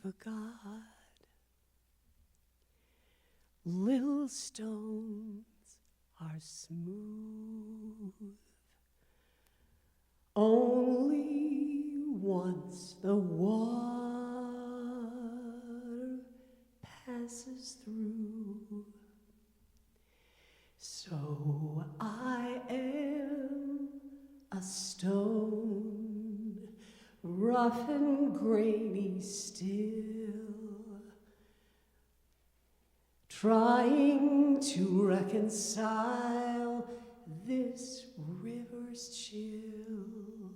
river god. Little stones are smooth. Only once the water passes through. So I am a stone, rough and grainy still, trying to reconcile this river's chill.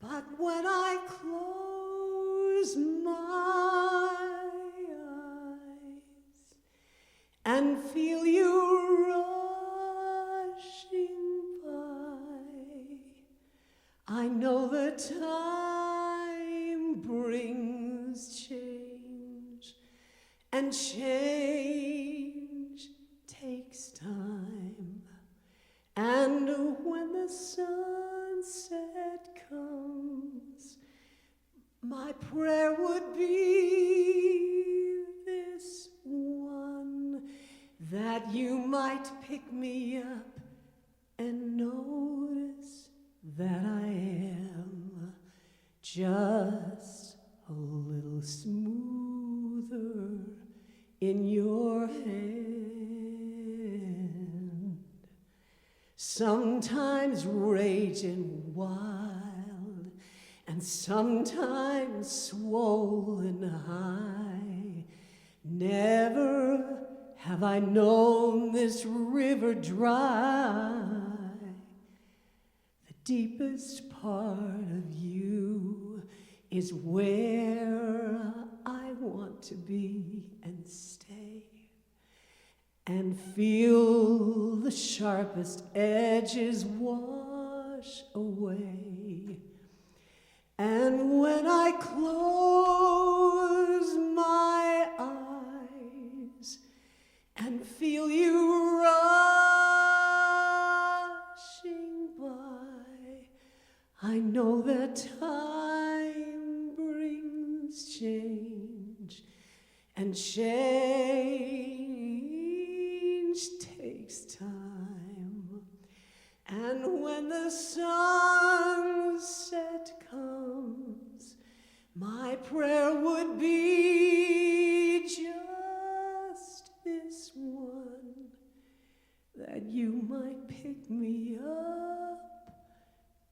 But when I close my eyes and feel you rushing by, I know the time brings change, and change takes time. And when the sunset comes, my prayer would be this one, that you might pick me up and notice that I am just a little smoother in your hand. Sometimes raging wild, and sometimes swollen high. Never have I known this river dry. The deepest part of you is where I want to be and stay, and feel the sharpest edges wash away. And when I close my eyes and feel you rushing by, I know that time brings change, and change takes time. And when the sunset comes, my prayer would be just this one, that you might pick me up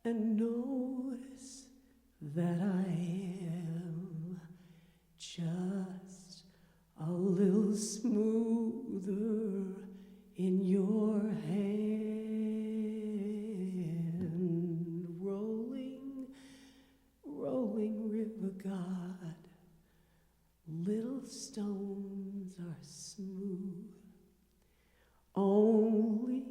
and notice that I am just a little smoother in your hand. Rolling, rolling river god, little stones are smooth, only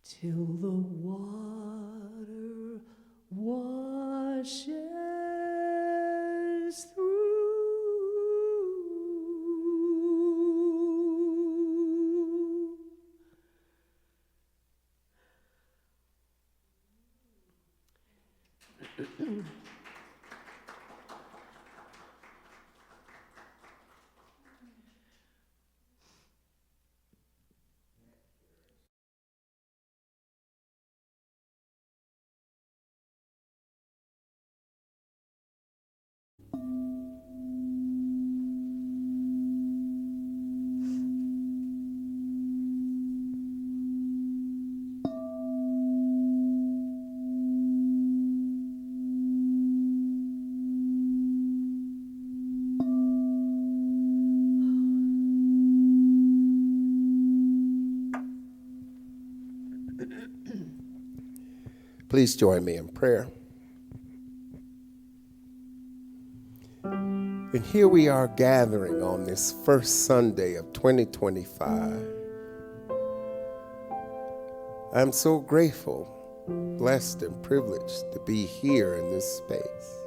till the water washes through. Please join me in prayer. And here we are gathering on this first Sunday of 2025. I'm so grateful, blessed, and privileged to be here in this space,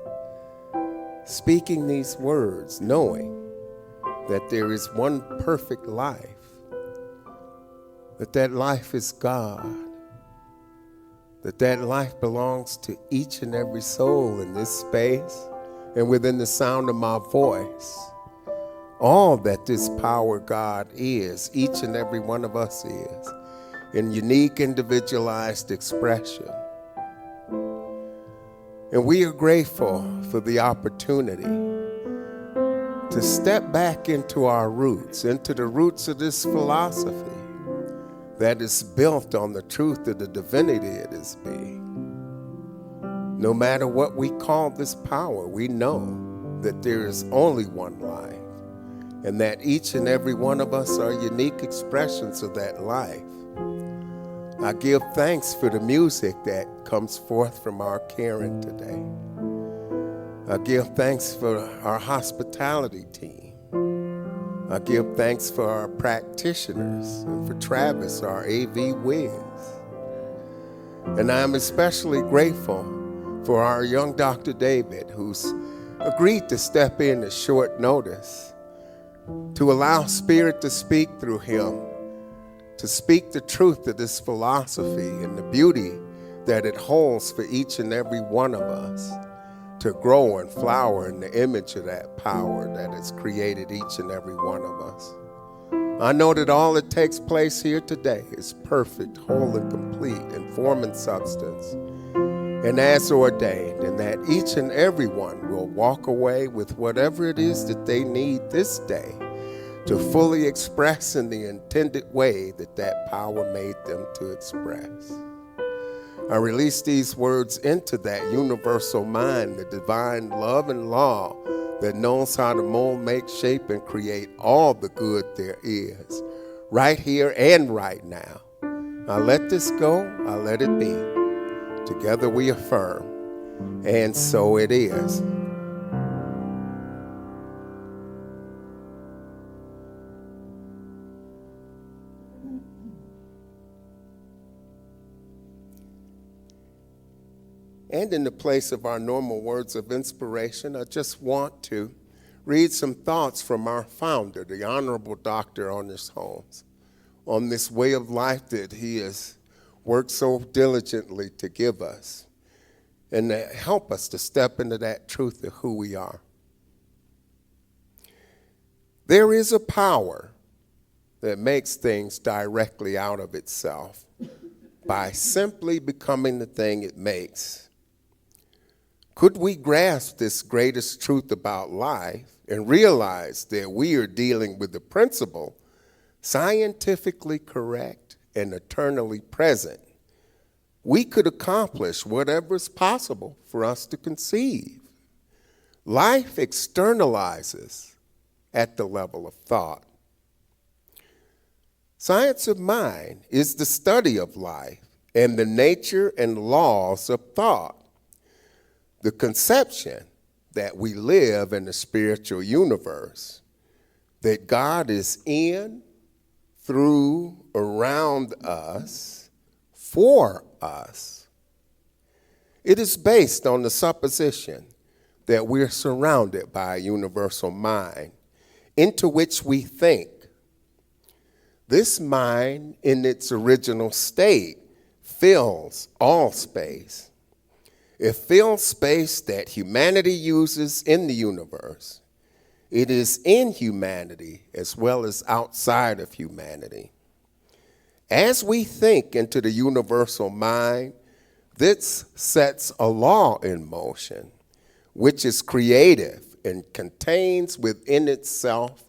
speaking these words, knowing that there is one perfect life, that life is God, that life belongs to each and every soul in this space and within the sound of my voice. All that this power God is, each and every one of us is, in unique individualized expression. And we are grateful for the opportunity to step back into our roots, into the roots of this philosophy that is built on the truth of the divinity it is being. No matter what we call this power, we know that there is only one life, and that each and every one of us are unique expressions of that life. I give thanks for the music that comes forth from our Karen today. I give thanks for our hospitality team. I give thanks for our practitioners and for Travis, our AV whiz. And I'm especially grateful for our young Dr. David, who's agreed to step in at short notice to allow Spirit to speak through him, to speak the truth of this philosophy and the beauty that it holds for each and every one of us, to grow and flower in the image of that power that has created each and every one of us. I know that all that takes place here today is perfect, whole, and complete in form and substance, and as ordained, and that each and every one will walk away with whatever it is that they need this day to fully express in the intended way that power made them to express. I release these words into that universal mind, the divine love and law that knows how to mold, make, shape, and create all the good there is, right here and right now. I let this go, I let it be. Together we affirm, and so it is. And in the place of our normal words of inspiration, I just want to read some thoughts from our founder, the Honorable Dr. Ernest Holmes, on this way of life that he has worked so diligently to give us and to help us to step into that truth of who we are. There is a power that makes things directly out of itself by simply becoming the thing it makes. Could we grasp this greatest truth about life and realize that we are dealing with the principle, scientifically correct and eternally present, we could accomplish whatever is possible for us to conceive. Life externalizes at the level of thought. Science of mind is the study of life and the nature and laws of thought. The conception that we live in the spiritual universe, that God is in, through, around us, for us. It is based on the supposition that we're surrounded by a universal mind into which we think. This mind, in its original state, fills all space. It fills space that humanity uses in the universe. It is in humanity as well as outside of humanity. As we think into the universal mind, this sets a law in motion, which is creative and contains within itself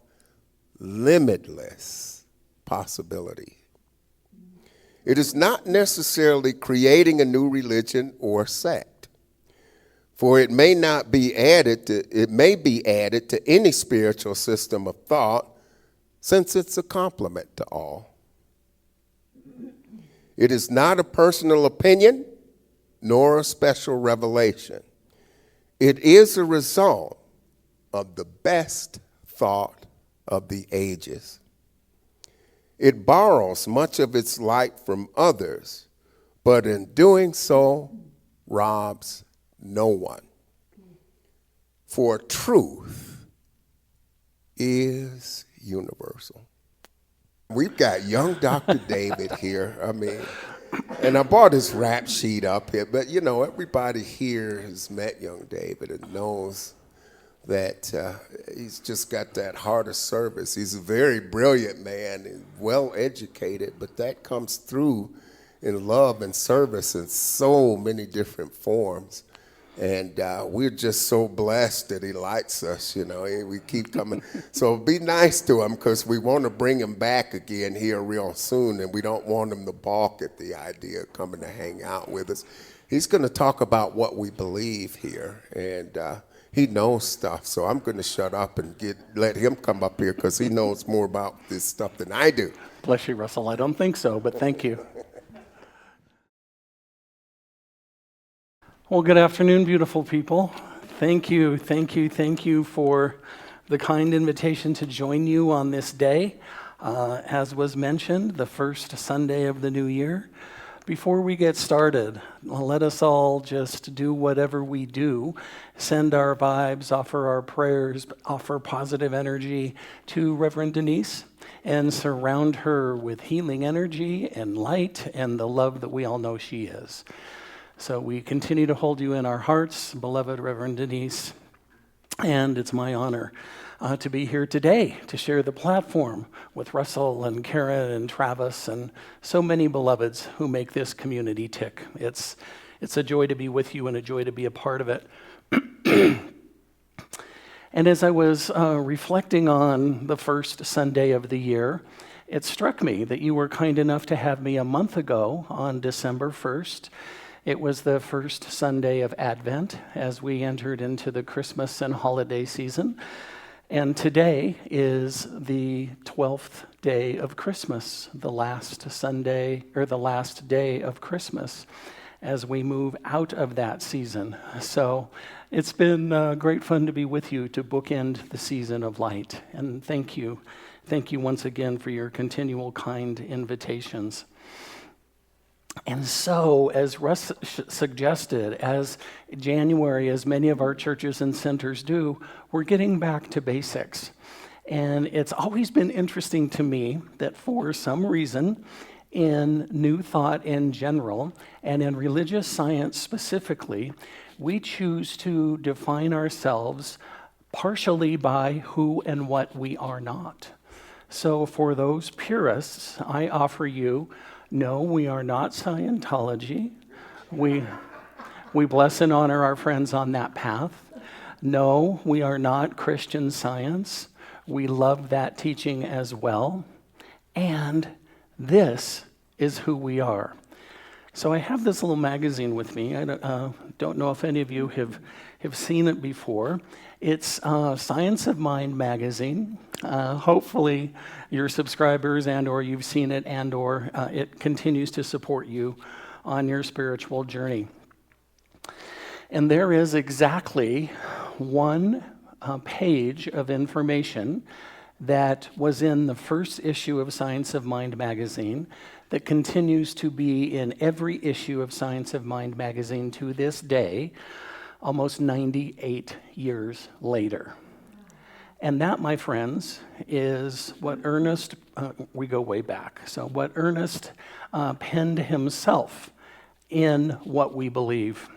limitless possibility. It is not necessarily creating a new religion or sect. For it may be added to any spiritual system of thought, since it's a complement to all. It is not a personal opinion, nor a special revelation. It is a result of the best thought of the ages. It borrows much of its light from others, but in doing so, robs no one. For truth is universal. We've got young Dr. David here. I mean, And I brought his rap sheet up here, but you know, everybody here has met young David and knows that he's just got that heart of service. He's a very brilliant man and well educated, but that comes through in love and service in so many different forms. And we're just so blessed that he likes us, you know. We keep coming. So be nice to him, because we want to bring him back again here real soon, and we don't want him to balk at the idea of coming to hang out with us. He's going to talk about what we believe here, and he knows stuff. So I'm going to shut up and let him come up here, because he knows more about this stuff than I do. Bless you, Russell. I don't think so, but thank you. Well, good afternoon, beautiful people. Thank you for the kind invitation to join you on this day. As was mentioned, the first Sunday of the new year. Before we get started, let us all just do whatever we do. Send our vibes, offer our prayers, offer positive energy to Reverend Denise, and surround her with healing energy and light and the love that we all know she is. So we continue to hold you in our hearts, beloved Reverend Denise, and it's my honor to be here today to share the platform with Russell and Karen and Travis and so many beloveds who make this community tick. It's a joy to be with you and a joy to be a part of it. And as I was reflecting on the first Sunday of the year, it struck me that you were kind enough to have me a month ago on December 1st. It was the first Sunday of Advent as we entered into the Christmas and holiday season. And today is the 12th day of Christmas, the last Sunday, or the last day of Christmas as we move out of that season. So it's been great fun to be with you to bookend the season of light. And thank you. Thank you once again for your continual kind invitations. And so, as Russ suggested, as January, as many of our churches and centers do, we're getting back to basics. And it's always been interesting to me that for some reason, in New Thought in general, and in religious science specifically, we choose to define ourselves partially by who and what we are not. So for those purists, I offer you, no, we are not Scientology. We bless and honor our friends on that path. No, we are not Christian Science. We love that teaching as well. And this is who we are. So I have this little magazine with me. I don't know if any of you have seen it before. It's Science of Mind magazine. Hopefully your subscribers and or you've seen it and or it continues to support you on your spiritual journey. And there is exactly one page of information that was in the first issue of Science of Mind magazine that continues to be in every issue of Science of Mind magazine to this day, almost 98 years later. And that, my friends, is what Ernest, we go way back, so what Ernest penned himself in What We Believe.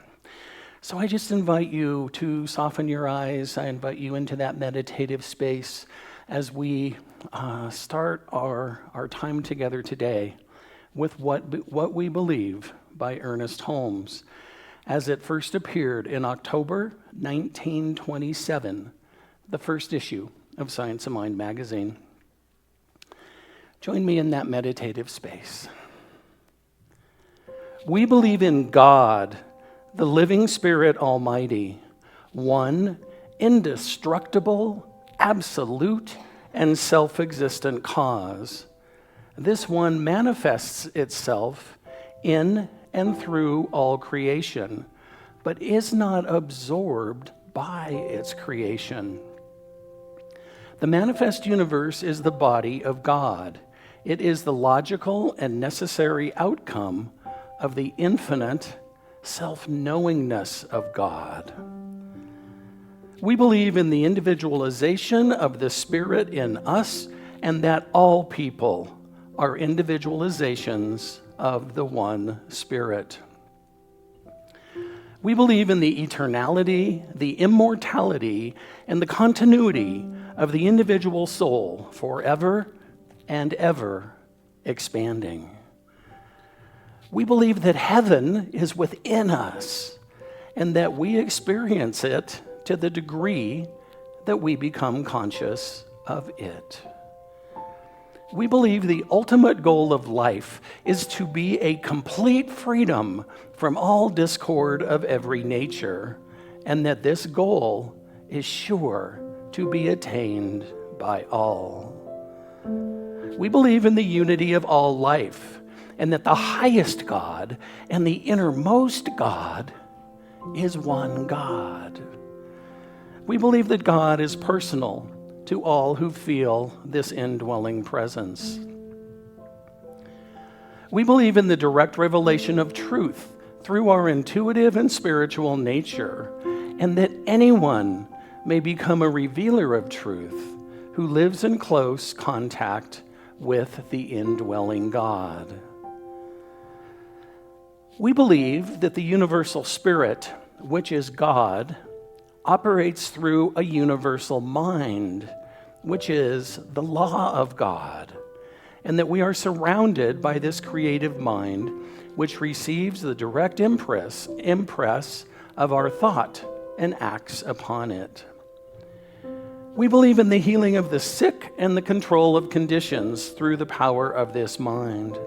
So I just invite you to soften your eyes. I invite you into that meditative space as we start our time together today with What We Believe by Ernest Holmes, as it first appeared in October 1927, the first issue of Science of Mind magazine. Join me in that meditative space. We believe in God, the living Spirit Almighty, one indestructible, absolute, and self-existent cause. This one manifests itself in and through all creation, but is not absorbed by its creation. The manifest universe is the body of God. It is the logical and necessary outcome of the infinite self-knowingness of God. We believe in the individualization of the Spirit in us, and that all people are individualizations of the one Spirit. We believe in the eternality, the immortality, and the continuity of the individual soul forever and ever expanding. We believe that heaven is within us and that we experience it to the degree that we become conscious of it. We believe the ultimate goal of life is to be a complete freedom from all discord of every nature, and that this goal is sure to be attained by all. We believe in the unity of all life, and that the highest God and the innermost God is one God. We believe that God is personal to all who feel this indwelling presence. We believe in the direct revelation of truth through our intuitive and spiritual nature, and that anyone may become a revealer of truth who lives in close contact with the indwelling God. We believe that the universal spirit, which is God, operates through a universal mind, which is the law of God, and that we are surrounded by this creative mind, which receives the direct impress of our thought and acts upon it. We believe in the healing of the sick and the control of conditions through the power of this mind.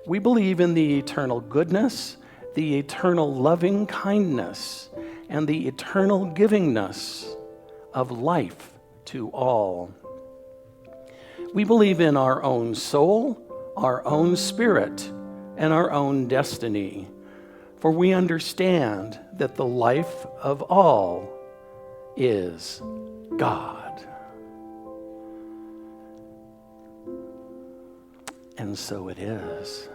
We believe in the eternal goodness, the eternal loving kindness, and the eternal givingness of life to all. We believe in our own soul, our own spirit, and our own destiny, for we understand that the life of all is God. And so it is.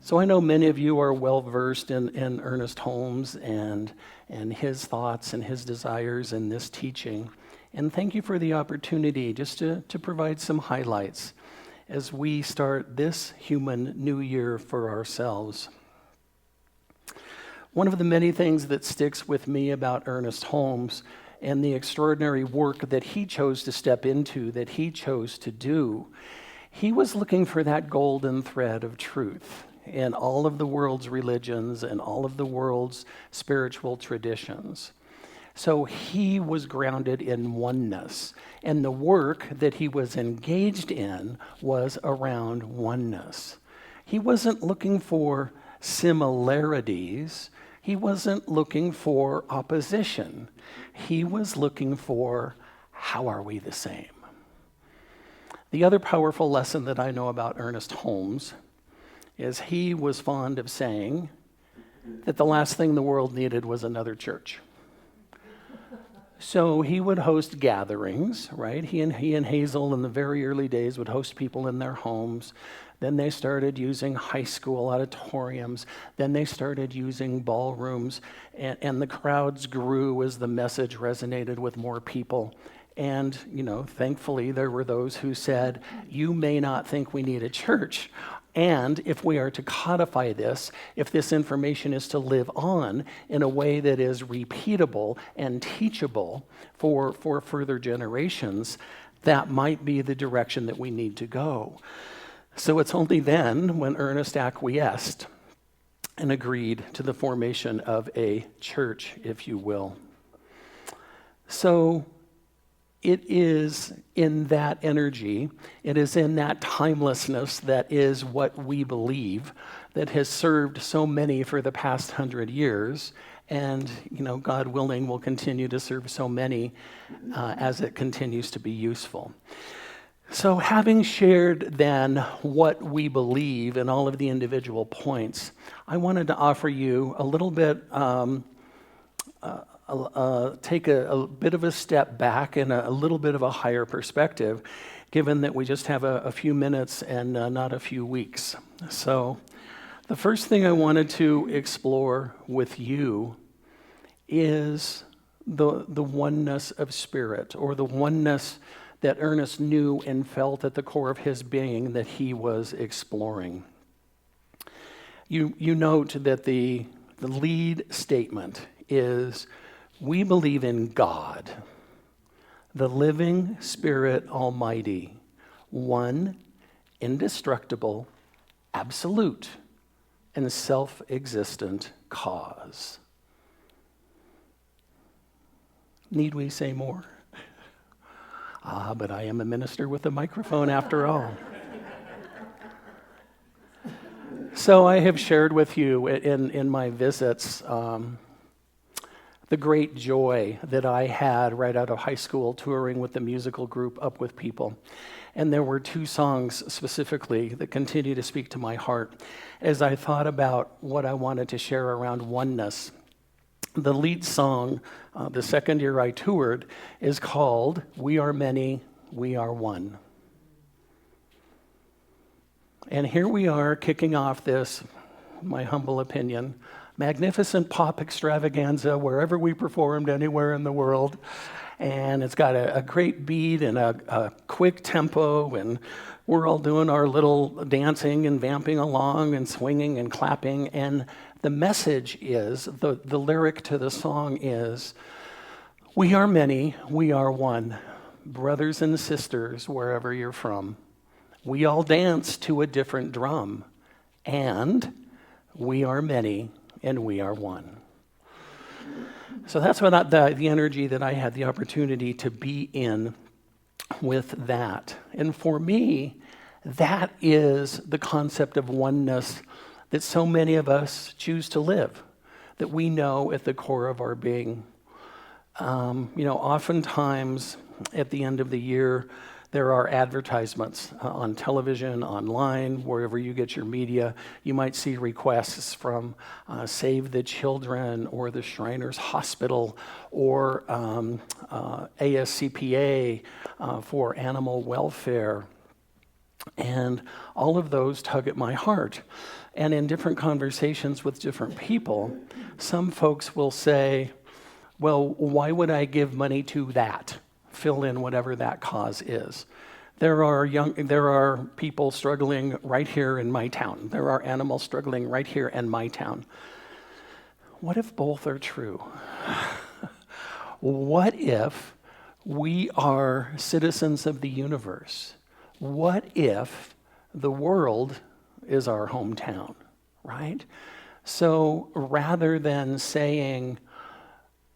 So I know many of you are well versed in Ernest Holmes and his thoughts and his desires in this teaching. And thank you for the opportunity just to provide some highlights as we start this human new year for ourselves. One of the many things that sticks with me about Ernest Holmes and the extraordinary work that he chose to step into, that he chose to do, he was looking for that golden thread of truth in all of the world's religions and all of the world's spiritual traditions. So he was grounded in oneness, and the work that he was engaged in was around oneness. He wasn't looking for similarities. He wasn't looking for opposition. He was looking for, how are we the same? The other powerful lesson that I know about Ernest Holmes is he was fond of saying that the last thing the world needed was another church. So he would host gatherings, right? He and Hazel in the very early days would host people in their homes. Then they started using high school auditoriums. Then they started using ballrooms, and the crowds grew as the message resonated with more people. And, thankfully, there were those who said, you may not think we need a church. And if we are to codify this, if this information is to live on in a way that is repeatable and teachable for further generations, that might be the direction that we need to go. So it's only then when Ernest acquiesced and agreed to the formation of a church, if you will. So it is in that energy, it is in that timelessness that is what we believe that has served so many for the past 100 years. And, God willing, will continue to serve so many as it continues to be useful. So having shared then what we believe in all of the individual points, I wanted to offer you a little bit take a bit of a step back and a little bit of a higher perspective, given that we just have a few minutes and not a few weeks. So The first thing I wanted to explore with you is the oneness of spirit, or the oneness that Ernest knew and felt at the core of his being that he was exploring. You note that the lead statement is, we believe in God, the living Spirit Almighty, one, indestructible, absolute, and self-existent cause. Need we say more? But I am a minister with a microphone after all. So I have shared with you in my visits the great joy that I had right out of high school touring with the musical group Up With People. And there were two songs specifically that continue to speak to my heart as I thought about what I wanted to share around oneness. The lead song, the second year I toured, is called We Are Many, We Are One. And here we are kicking off this, my humble opinion, magnificent pop extravaganza wherever we performed anywhere in the world. And it's got a great beat and a quick tempo, and we're all doing our little dancing and vamping along and swinging and clapping. And the message is, the lyric to the song is, we are many, we are one, brothers and sisters wherever you're from. We all dance to a different drum, and we are many and we are one. So that's what the energy that I had the opportunity to be in with that. And for me, that is the concept of oneness that so many of us choose to live, that we know at the core of our being. Oftentimes at the end of the year, there are advertisements on television, online, wherever you get your media. You might see requests from Save the Children or the Shriners Hospital or ASCPA for animal welfare. And all of those tug at my heart. And in different conversations with different people, some folks will say, well, why would I give money to that? Fill in whatever that cause is. There are people struggling right here in my town. There are animals struggling right here in my town. What if both are true? What if we are citizens of the universe? What if the world is our hometown, right? So rather than saying,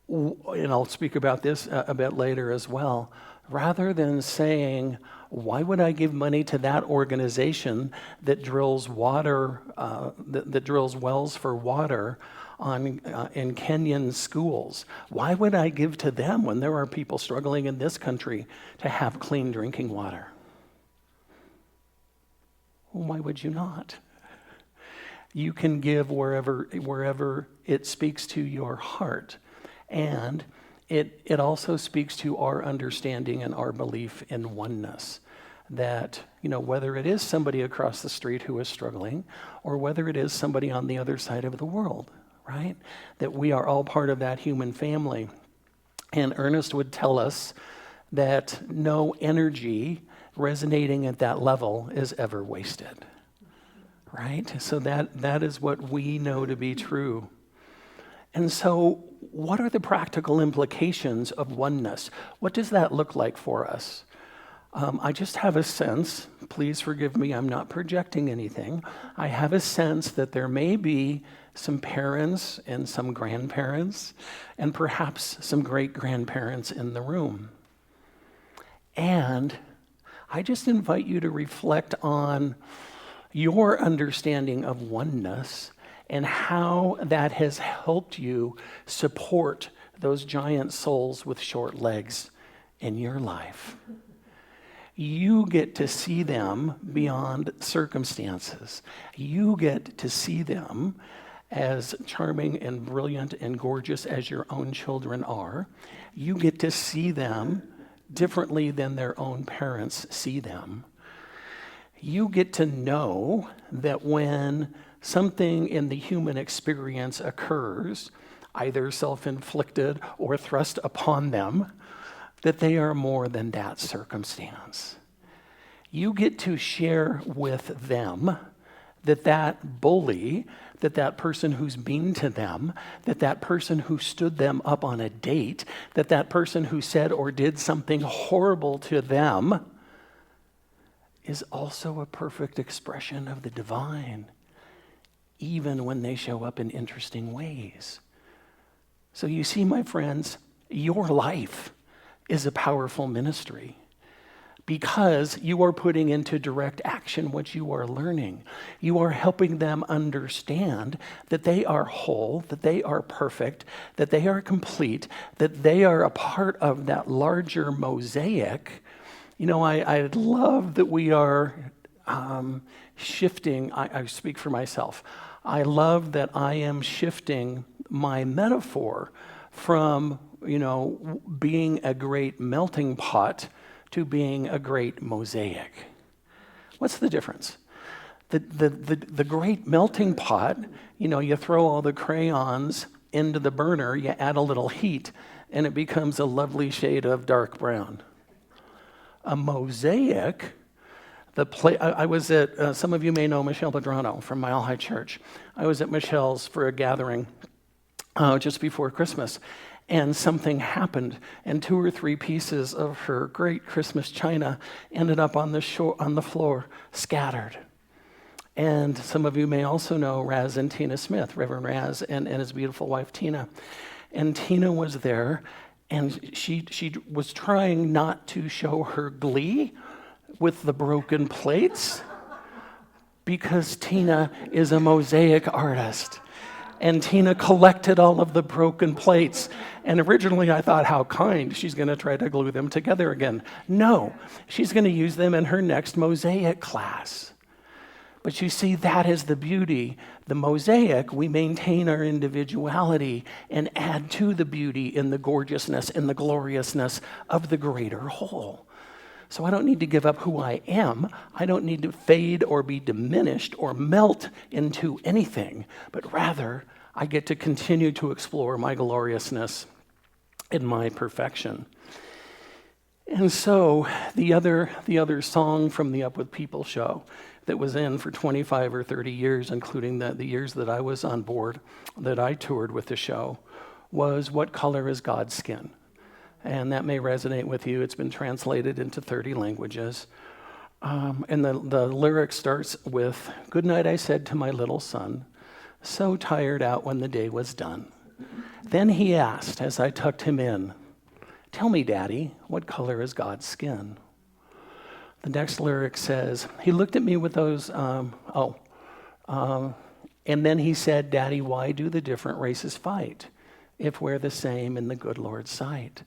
and I'll speak about this a bit later as well, rather than saying, why would I give money to that organization that drills water, that drills wells for water in Kenyan schools? Why would I give to them when there are people struggling in this country to have clean drinking water? Well, why would you not? You can give wherever it speaks to your heart. And it also speaks to our understanding and our belief in oneness. That, whether it is somebody across the street who is struggling, or whether it is somebody on the other side of the world, right? That we are all part of that human family. And Ernest would tell us that no energy resonating at that level is ever wasted, right? So that is what we know to be true. And so what are the practical implications of oneness? What does that look like for us? I just have a sense, please forgive me, I'm not projecting anything. I have a sense that there may be some parents and some grandparents and perhaps some great-grandparents in the room. And I just invite you to reflect on your understanding of oneness and how that has helped you support those giant souls with short legs in your life. You get to see them beyond circumstances. You get to see them as charming and brilliant and gorgeous as your own children are. You get to see them differently than their own parents see them. You get to know that when something in the human experience occurs, either self-inflicted or thrust upon them, that they are more than that circumstance. You get to share with them that bully, that person who's mean to them, that person who stood them up on a date, that person who said or did something horrible to them is also a perfect expression of the divine, even when they show up in interesting ways. So you see, my friends, your life is a powerful ministry because you are putting into direct action what you are learning. You are helping them understand that they are whole, that they are perfect, that they are complete, that they are a part of that larger mosaic. You know, I love that we are shifting. I speak for myself. I love that I am shifting my metaphor from, being a great melting pot to being a great mosaic. What's the difference? The great melting pot, you throw all the crayons into the burner, you add a little heat, and it becomes a lovely shade of dark brown. A mosaic, I was at, some of you may know Michelle Pedrano from Mile High Church. I was at Michelle's for a gathering just before Christmas, and something happened, and 2 or 3 pieces of her great Christmas china ended up on the floor, scattered. And some of you may also know Raz and Tina Smith, Reverend Raz and his beautiful wife Tina. And Tina was there, and she was trying not to show her glee with the broken plates because Tina is a mosaic artist. And Tina collected all of the broken plates. And originally I thought, how kind, she's going to try to glue them together again. No, she's going to use them in her next mosaic class. But you see, that is the beauty. The mosaic, we maintain our individuality and add to the beauty in the gorgeousness and the gloriousness of the greater whole. So I don't need to give up who I am. I don't need to fade or be diminished or melt into anything, but rather I get to continue to explore my gloriousness and my perfection. And so the other song from the Up With People show that was in for 25 or 30 years, including the years that I was on board, that I toured with the show, was What Color Is God's Skin? And that may resonate with you. It's been translated into 30 languages. And the lyric starts with, "Good night, I said to my little son, so tired out when the day was done. Then he asked, as I tucked him in, tell me, Daddy, what color is God's skin?" The next lyric says, he looked at me with those, and then he said, Daddy, why do the different races fight if we're the same in the good Lord's sight?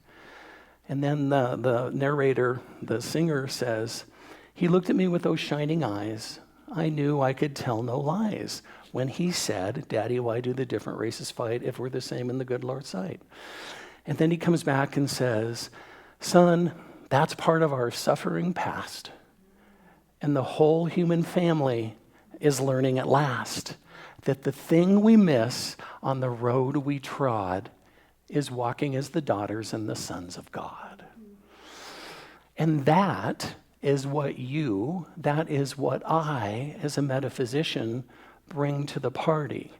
And then the narrator, the singer says, he looked at me with those shining eyes. I knew I could tell no lies when he said, Daddy, why do the different races fight if we're the same in the good Lord's sight? And then he comes back and says, son, that's part of our suffering past. And the whole human family is learning at last that the thing we miss on the road we trod is walking as the daughters and the sons of God. And that is what I, as a metaphysician, bring to the party.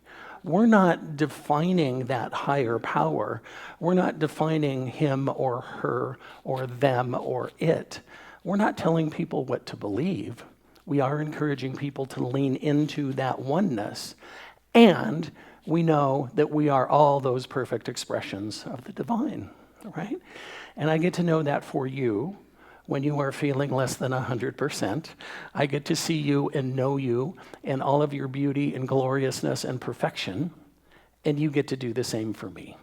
We're not defining that higher power. We're not defining him or her or them or it. We're not telling people what to believe. We are encouraging people to lean into that oneness. And we know that we are all those perfect expressions of the divine, right? And I get to know that for you when you are feeling less than 100%. I get to see you and know you and all of your beauty and gloriousness and perfection, and you get to do the same for me,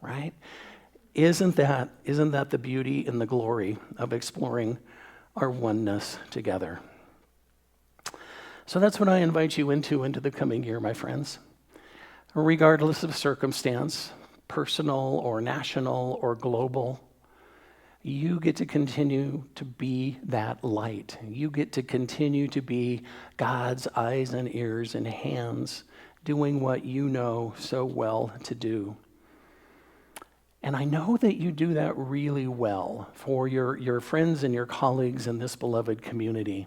right? Isn't that the beauty and the glory of exploring our oneness together? So that's what I invite you into the coming year, my friends. Regardless of circumstance, personal or national or global, You get to continue to be that light. You get to continue to be God's eyes and ears and hands, doing what you know so well to do. And I know that you do that really well for your friends and your colleagues in this beloved community.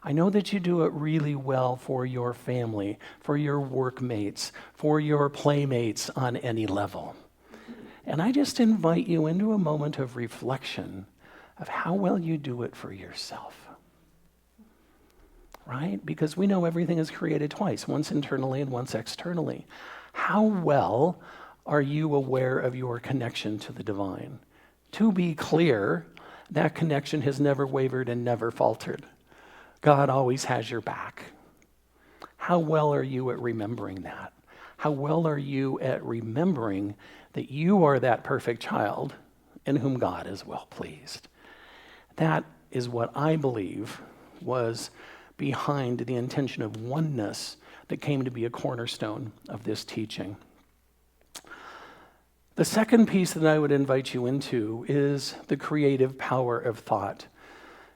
I know that you do it really well for your family, for your workmates, for your playmates on any level. And I just invite you into a moment of reflection of how well you do it for yourself. Right? Because we know everything is created twice, once internally and once externally. How well are you aware of your connection to the divine? To be clear, that connection has never wavered and never faltered. God always has your back. How well are you at remembering that? How well are you at remembering that you are that perfect child in whom God is well pleased? That is what I believe was behind the intention of oneness that came to be a cornerstone of this teaching. The second piece that I would invite you into is the creative power of thought.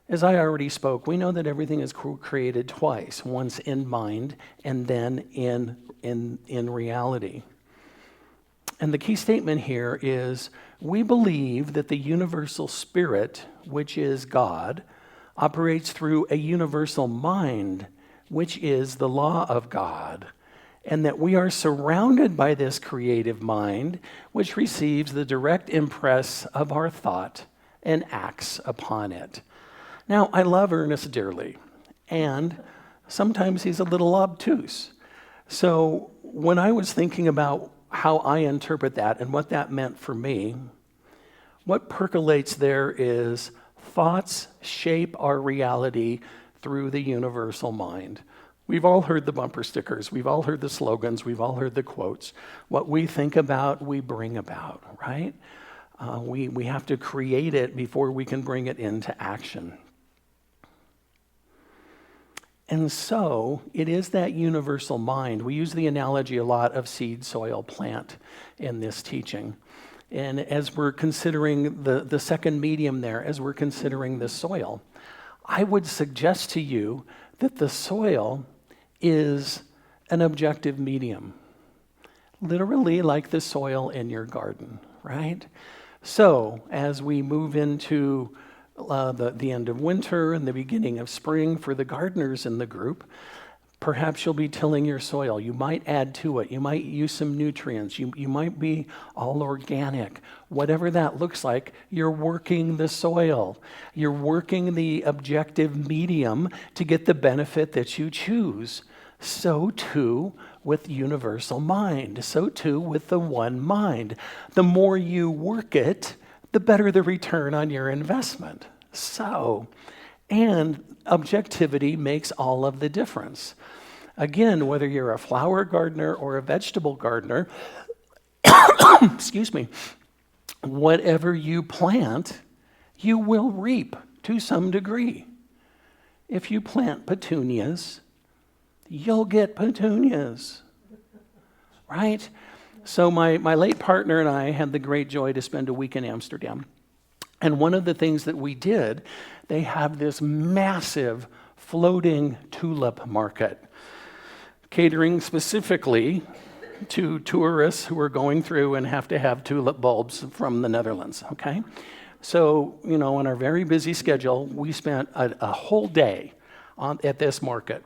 As I already spoke, we know that everything is created twice, once in mind and then in reality. And the key statement here is, we believe that the universal spirit, which is God, operates through a universal mind, which is the law of God, and that we are surrounded by this creative mind, which receives the direct impress of our thought and acts upon it. Now, I love Ernest dearly, and sometimes he's a little obtuse. So when I was thinking about how I interpret that and what that meant for me, what percolates there is thoughts shape our reality through the universal mind. We've all heard the bumper stickers, we've all heard the slogans, we've all heard the quotes. What we think about, we bring about, right? We have to create it before we can bring it into action. And so it is that universal mind. We use the analogy a lot of seed, soil, plant in this teaching. And as we're considering the second medium there, as we're considering the soil, I would suggest to you that the soil is an objective medium, literally like the soil in your garden, right? So as we move into the end of winter and the beginning of spring for the gardeners in the group, perhaps you'll be tilling your soil. You might add to it. You might use some nutrients. You might be all organic. Whatever that looks like, you're working the soil. You're working the objective medium to get the benefit that you choose. So too with universal mind. So too with the one mind. The more you work it, the better the return on your investment. And objectivity makes all of the difference. Again, whether you're a flower gardener or a vegetable gardener, excuse me, whatever you plant, you will reap to some degree. If you plant petunias, you'll get petunias, right? So my late partner and I had the great joy to spend a week in Amsterdam. And one of the things that we did, they have this massive floating tulip market, catering specifically to tourists who are going through and have to have tulip bulbs from the Netherlands, okay? So, on our very busy schedule, we spent a whole day at this market.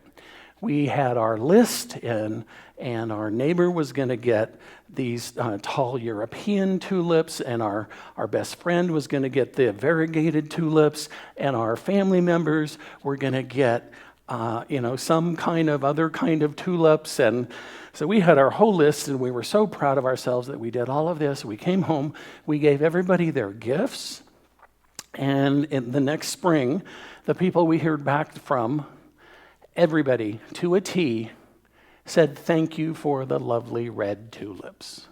We had our list, and our neighbor was going to get these tall European tulips, and our best friend was going to get the variegated tulips, and our family members were going to get some other kind of tulips. And so we had our whole list, and we were so proud of ourselves that we did all of this. We came home, we gave everybody their gifts, and in the next spring, the people we heard back from, everybody, to a T, said, "Thank you for the lovely red tulips."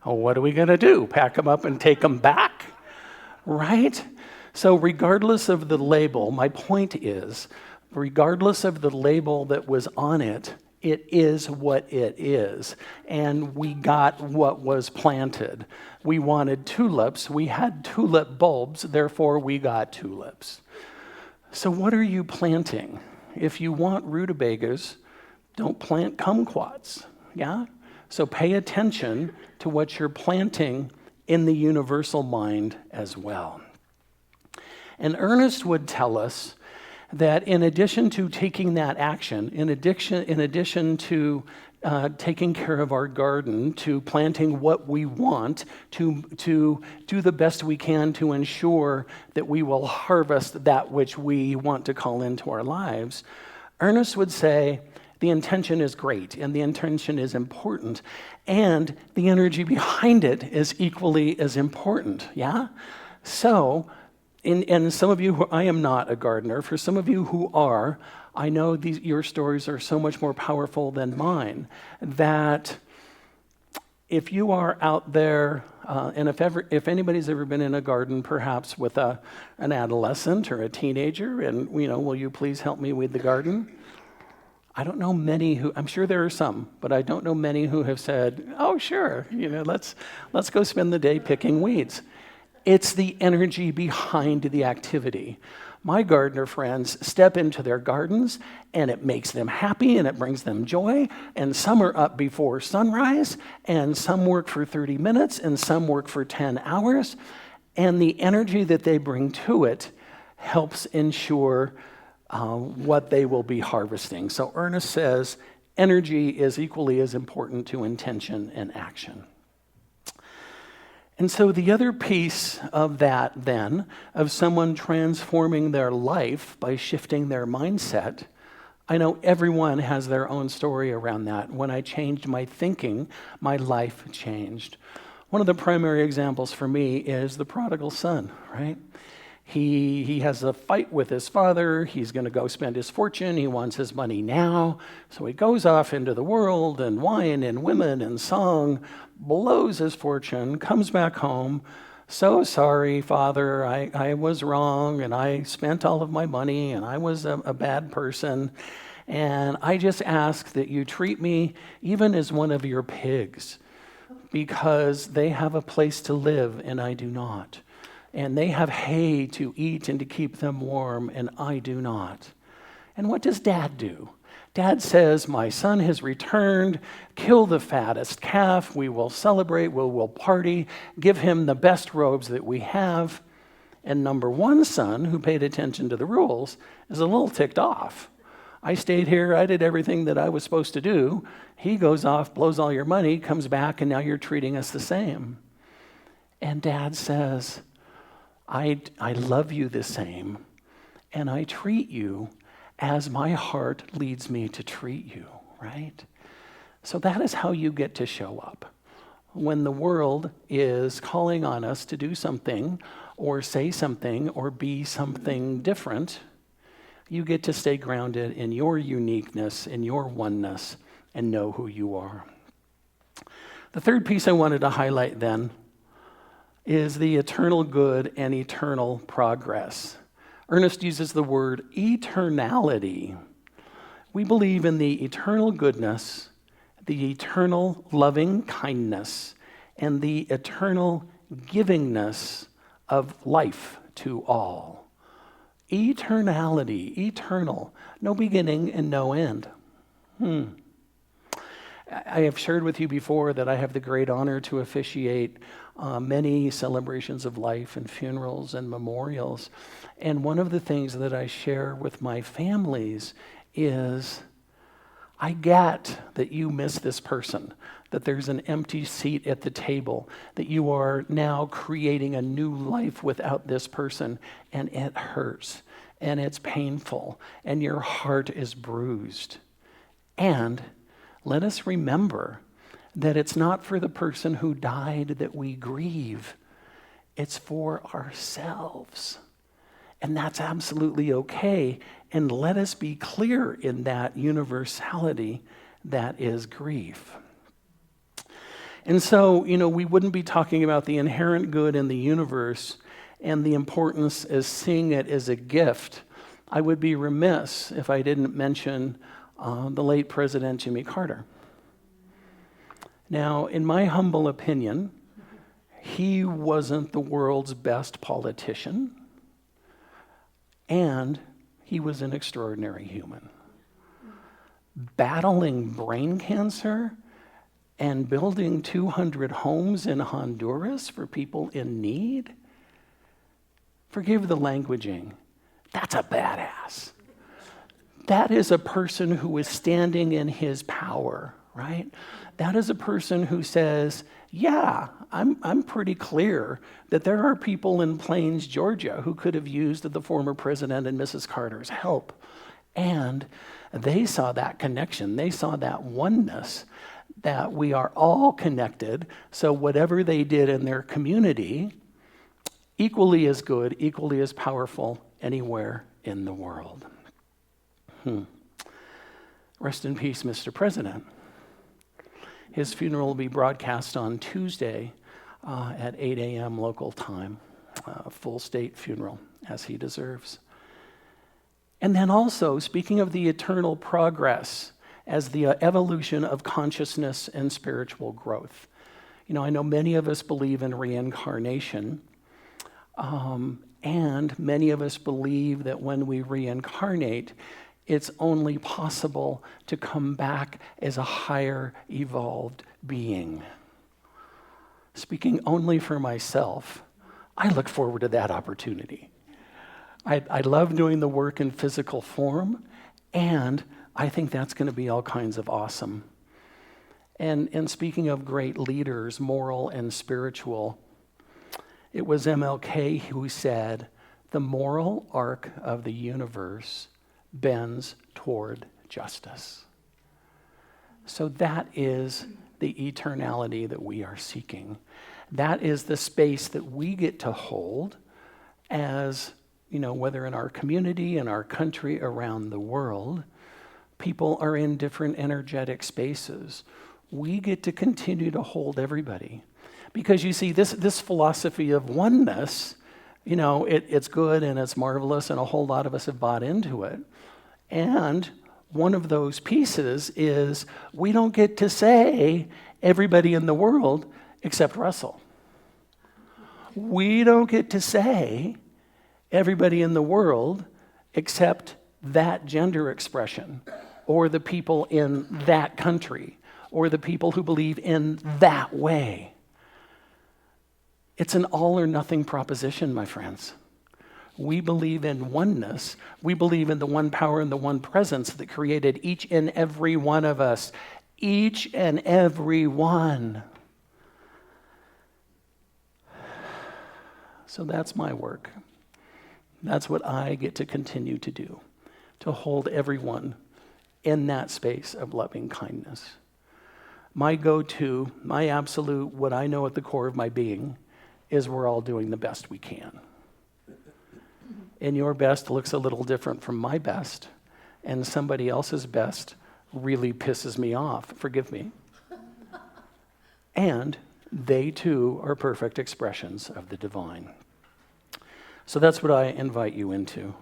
Oh, what are we going to do? Pack them up and take them back? Right? So regardless of the label, my point is, regardless of the label that was on it, It is what it is. And we got what was planted. We wanted tulips. We had tulip bulbs. Therefore, we got tulips. So what are you planting? If you want rutabagas, don't plant kumquats. Yeah? So pay attention to what you're planting in the universal mind as well. And Ernest would tell us that in addition to taking that action, in addition to taking care of our garden, to planting what we want, to do the best we can to ensure that we will harvest that which we want to call into our lives, Ernest would say the intention is great and the intention is important, and the energy behind it is equally as important, yeah? So, and some of you I am not a gardener. For some of you who are, I know your stories are so much more powerful than mine, that if you are out there, and if anybody's ever been in a garden, perhaps with an adolescent or a teenager, and will you please help me weed the garden? I don't know many I'm sure there are some, but I don't know many who have said, oh, sure, let's go spend the day picking weeds. It's the energy behind the activity. My gardener friends step into their gardens, and it makes them happy, and it brings them joy, and some are up before sunrise, and some work for 30 minutes, and some work for 10 hours, and the energy that they bring to it helps ensure what they will be harvesting. So Ernest says energy is equally as important to intention and action. And so the other piece of that then, of someone transforming their life by shifting their mindset, I know everyone has their own story around that. When I changed my thinking, my life changed. One of the primary examples for me is the prodigal son, right? He has a fight with his father. He's going to go spend his fortune. He wants his money now. So he goes off into the world, and wine and women and song, blows his fortune, comes back home. So sorry, Father, I was wrong, and I spent all of my money, and I was a bad person. And I just ask that you treat me even as one of your pigs, because they have a place to live, and I do not. And they have hay to eat and to keep them warm, and I do not. And what does Dad do? Dad says, my son has returned, kill the fattest calf, we will celebrate, we'll party, give him the best robes that we have. And number one son, who paid attention to the rules, is a little ticked off. I stayed here, I did everything that I was supposed to do. He goes off, blows all your money, comes back, and now you're treating us the same. And Dad says, I love you the same, and I treat you as my heart leads me to treat you, right? So that is how you get to show up. When the world is calling on us to do something, or say something, or be something different, you get to stay grounded in your uniqueness, in your oneness, and know who you are. The third piece I wanted to highlight then is the eternal good and eternal progress. Ernest uses the word eternality. We believe in the eternal goodness, the eternal loving kindness, and the eternal givingness of life to all. Eternality, eternal, no beginning and no end. I have shared with you before that I have the great honor to officiate many celebrations of life and funerals and memorials. And one of the things that I share with my families is, I get that you miss this person, that there's an empty seat at the table, that you are now creating a new life without this person, and it hurts, and it's painful, and your heart is bruised. And let us remember that it's not for the person who died that we grieve. It's for ourselves. And that's absolutely okay. And let us be clear in that universality that is grief. And so, we wouldn't be talking about the inherent good in the universe and the importance as seeing it as a gift. I would be remiss if I didn't mention the late President Jimmy Carter. Now, in my humble opinion, he wasn't the world's best politician, and he was an extraordinary human. Battling brain cancer and building 200 homes in Honduras for people in need, forgive the languaging, that's a badass. That is a person who is standing in his power, right? That is a person who says, yeah, I'm pretty clear that there are people in Plains, Georgia who could have used the former president and Mrs. Carter's help. And they saw that connection. They saw that oneness, that we are all connected. So whatever they did in their community, equally as good, equally as powerful anywhere in the world. Rest in peace, Mr. President. His funeral will be broadcast on Tuesday at 8 a.m. local time, full state funeral, as he deserves. And then also, speaking of the eternal progress as the evolution of consciousness and spiritual growth. You know, I know many of us believe in reincarnation, and many of us believe that when we reincarnate, it's only possible to come back as a higher evolved being. Speaking only for myself, I look forward to that opportunity. I love doing the work in physical form, and I think that's going to be all kinds of awesome. And speaking of great leaders, moral and spiritual, it was MLK who said, the moral arc of the universe bends toward justice. So that is the eternality that we are seeking. That is the space that we get to hold as, you know, whether in our community, in our country, around the world, people are in different energetic spaces. We get to continue to hold everybody. Because you see, this philosophy of oneness, you know, it's good and it's marvelous, and a whole lot of us have bought into it. And one of those pieces is we don't get to say everybody in the world except Russell. We don't get to say everybody in the world except that gender expression, or the people in that country, or the people who believe in that way. It's an all or nothing proposition, my friends. We believe in oneness. We believe in the one power and the one presence that created each and every one of us. Each and every one. So that's my work. That's what I get to continue to do, to hold everyone in that space of loving kindness. My go-to, my absolute, what I know at the core of my being, is we're all doing the best we can. And your best looks a little different from my best, and somebody else's best really pisses me off, forgive me. And they too are perfect expressions of the divine. So that's what I invite you into.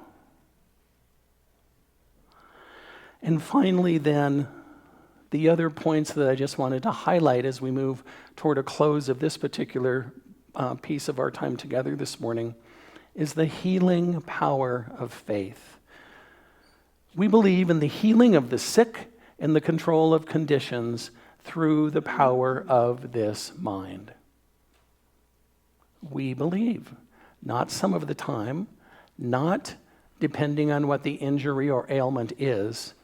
And finally then, the other points that I just wanted to highlight as we move toward a close of this particular piece of our time together this morning is the healing power of faith. We believe in the healing of the sick and the control of conditions through the power of this mind. We believe, not some of the time, not depending on what the injury or ailment is,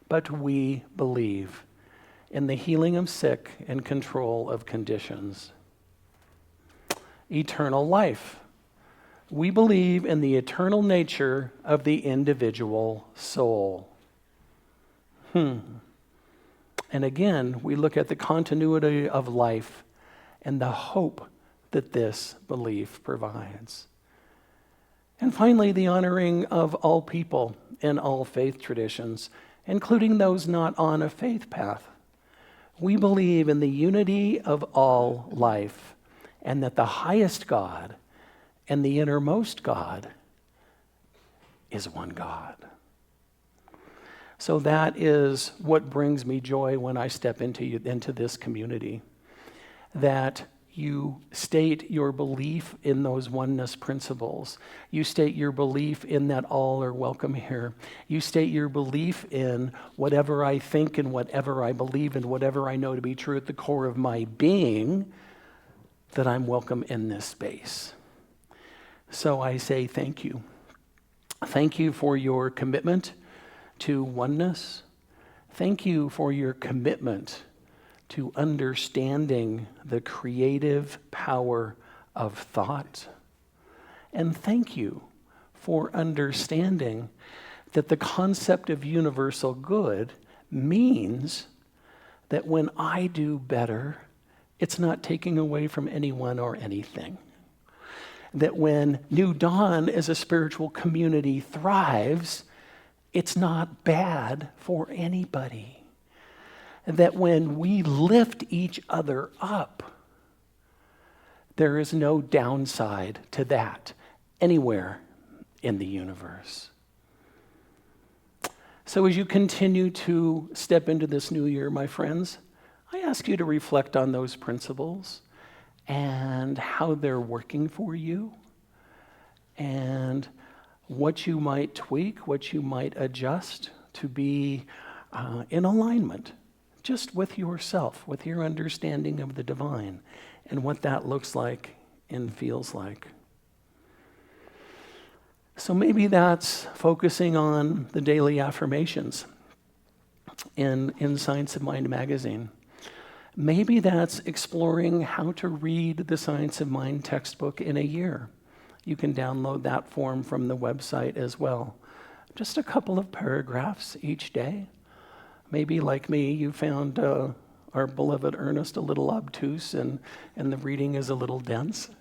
but we believe in the healing of sick and control of conditions. Eternal life. We believe in the eternal nature of the individual soul. And again, we look at the continuity of life and the hope that this belief provides. And finally, the honoring of all people in all faith traditions, including those not on a faith path. We believe in the unity of all life, and that the highest God and the innermost God is one God. So that is what brings me joy when I step into this community, that you state your belief in those oneness principles. You state your belief in that all are welcome here. You state your belief in whatever I think and whatever I believe and whatever I know to be true at the core of my being, that I'm welcome in this space. So I say thank you. Thank you for your commitment to oneness. Thank you for your commitment to understanding the creative power of thought. And thank you for understanding that the concept of universal good means that when I do better, it's not taking away from anyone or anything. That when New Dawn as a spiritual community thrives, it's not bad for anybody. That when we lift each other up, there is no downside to that anywhere in the universe. So as you continue to step into this new year, my friends, I ask you to reflect on those principles and how they're working for you and what you might tweak, what you might adjust to be in alignment just with yourself, with your understanding of the divine and what that looks like and feels like. So maybe that's focusing on the daily affirmations in Science of Mind magazine. Maybe that's exploring how to read the Science of Mind textbook in a year. You can download that form from the website as well. Just a couple of paragraphs each day. Maybe like me, you found our beloved Ernest a little obtuse and the reading is a little dense.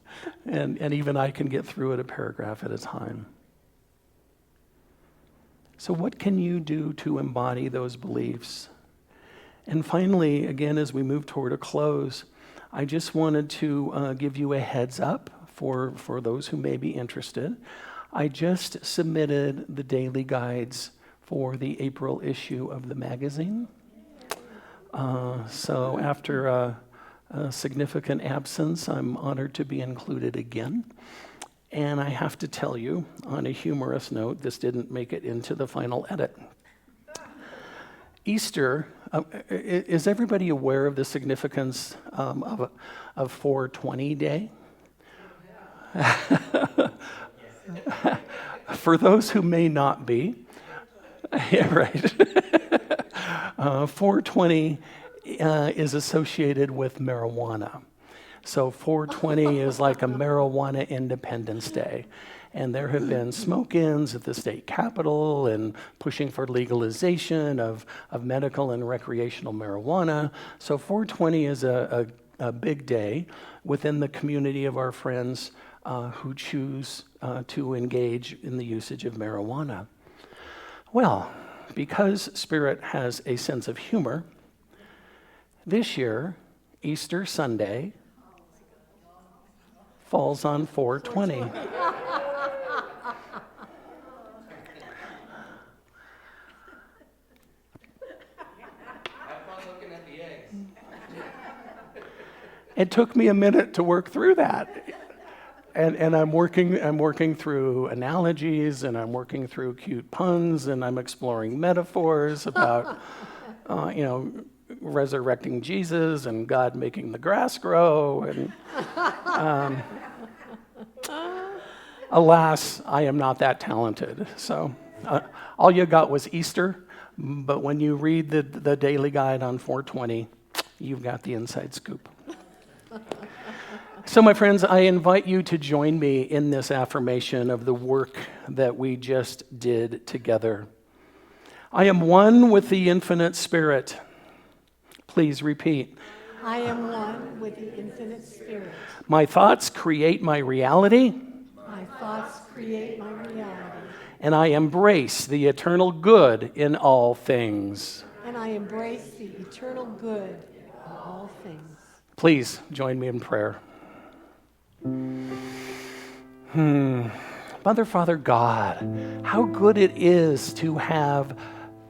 And even I can get through it a paragraph at a time. So what can you do to embody those beliefs? And finally, again, as we move toward a close, I just wanted to give you a heads up for those who may be interested. I just submitted the daily guides for the April issue of the magazine. So after a significant absence, I'm honored to be included again. And I have to tell you, on a humorous note, this didn't make it into the final edit. Easter, is everybody aware of the significance of 420 Day? For those who may not be, yeah, right. 420 is associated with marijuana. So 420 is like a marijuana Independence Day. And there have been smoke-ins at the state capitol and pushing for legalization of medical and recreational marijuana. So 420 is a big day within the community of our friends who choose to engage in the usage of marijuana. Well, because Spirit has a sense of humor, this year, Easter Sunday falls on 420. It took me a minute to work through that. And I'm working through analogies, and I'm working through cute puns, and I'm exploring metaphors about, resurrecting Jesus and God making the grass grow. And alas, I am not that talented. So all you got was Easter, but when you read the daily guide on 420, you've got the inside scoop. So, my friends, I invite you to join me in this affirmation of the work that we just did together. I am one with the infinite Spirit. Please repeat. I am one with the infinite Spirit. My thoughts create my reality. My thoughts create my reality. And I embrace the eternal good in all things. And I embrace the eternal good of all things. Please join me in prayer. Mother, Father, God, how good it is to have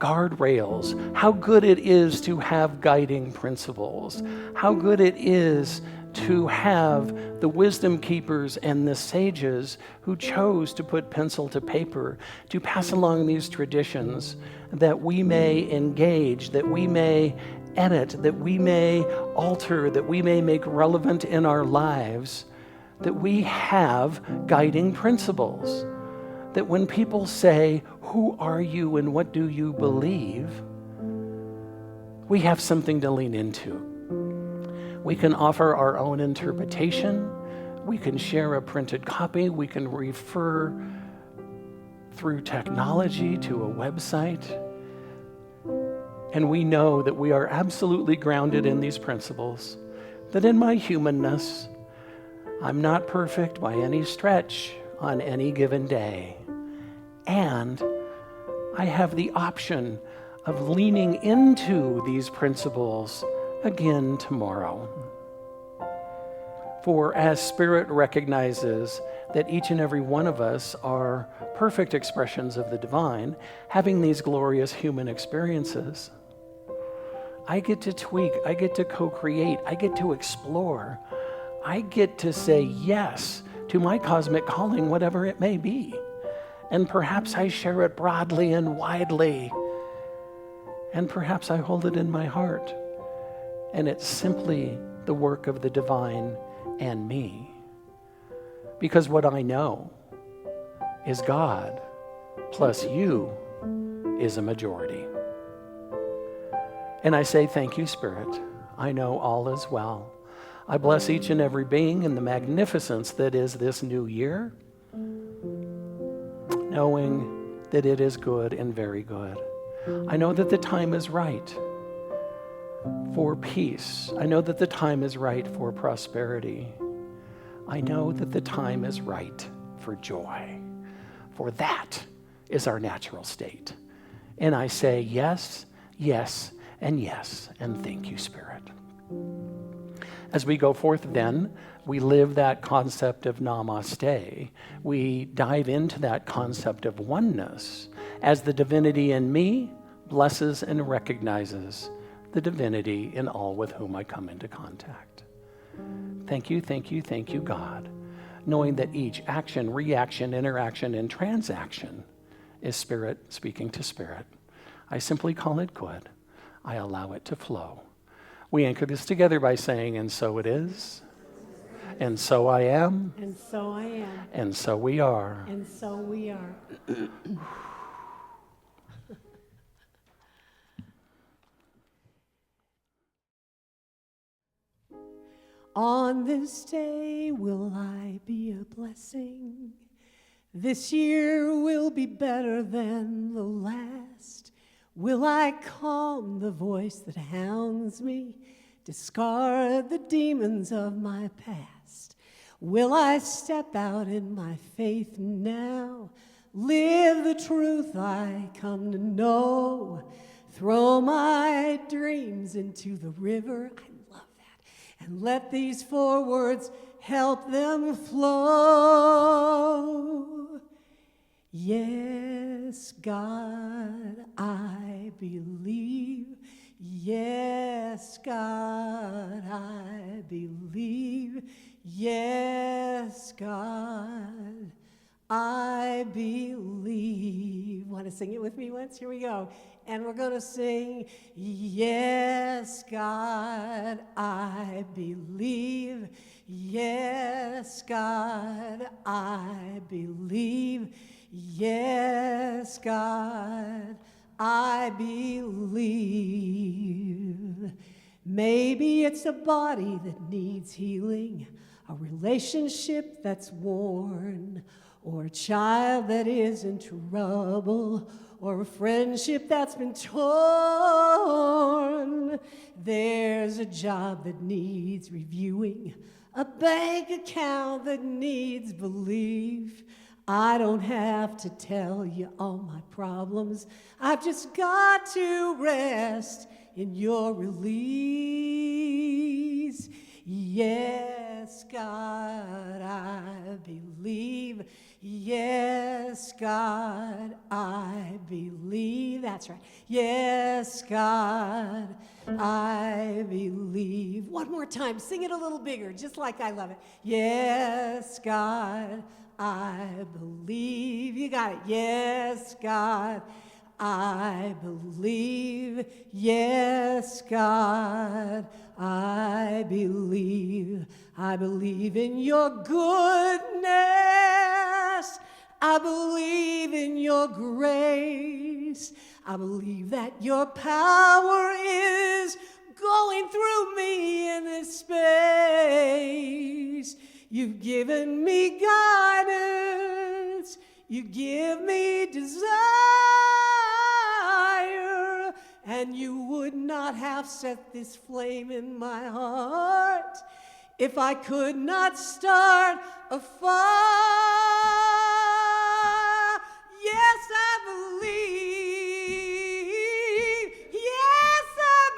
guardrails, how good it is to have guiding principles, how good it is to have the wisdom keepers and the sages who chose to put pencil to paper, to pass along these traditions that we may engage, that we may edit, that we may alter, that we may make relevant in our lives, that we have guiding principles. That when people say, "Who are you and what do you believe?" we have something to lean into. We can offer our own interpretation. We can share a printed copy. We can refer through technology to a website. And we know that we are absolutely grounded in these principles, that in my humanness, I'm not perfect by any stretch on any given day. And I have the option of leaning into these principles again tomorrow. For as Spirit recognizes that each and every one of us are perfect expressions of the divine, having these glorious human experiences, I get to tweak, I get to co-create, I get to explore, I get to say yes to my cosmic calling, whatever it may be. And perhaps I share it broadly and widely, and perhaps I hold it in my heart. And it's simply the work of the divine and me. Because what I know is God plus you is a majority. And I say, thank you, Spirit. I know all is well. I bless each and every being in the magnificence that is this new year, knowing that it is good and very good. I know that the time is right for peace. I know that the time is right for prosperity. I know that the time is right for joy, for that is our natural state. And I say yes, yes, and yes, and thank you, Spirit. As we go forth then, we live that concept of namaste. We dive into that concept of oneness as the divinity in me blesses and recognizes the divinity in all with whom I come into contact. Thank you, thank you, thank you, God, knowing that each action, reaction, interaction, and transaction is Spirit speaking to Spirit. I simply call it good. I allow it to flow. We anchor this together by saying, and so it is, and so I am, And so I am, and so we are. and so we are. On this day will I be a blessing. This year will be better than the last. Will I calm the voice that hounds me, discard the demons of my past? Will I step out in my faith now, live the truth I come to know, throw my dreams into the river? I love that. And let these 4 words help them flow. Yes, God, I believe. Yes, God, I believe. Yes, God, I believe. Want to sing it with me once? Here we go. And we're going to sing, yes, God, I believe. Yes, God, I believe. Yes, God, I believe. Maybe it's a body that needs healing, a relationship that's worn, or a child that is in trouble, or a friendship that's been torn. There's a job that needs reviewing, a bank account that needs belief. I don't have to tell you all my problems. I've just got to rest in your release. Yes, God, I believe. Yes, God, I believe. That's that's right. Yes, God, I believe. One more time, sing it a little bigger, just like I love it. Yes, God, I believe. You got it. Yes, God, I believe. Yes, God, I believe. I believe in your goodness. I believe in your grace. I believe that your power is going through me in this space. You've given me guidance. You give me desire. And you would not have set this flame in my heart if I could not start a fire. Yes, I believe. Yes, I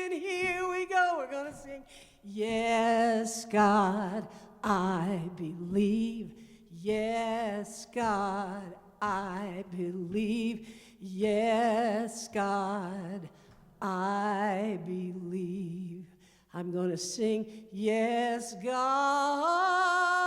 believe. And here we go. We're going to sing. Yes, God, I believe. Yes, God, I believe. Yes, God, I believe. I'm going to sing, yes, God.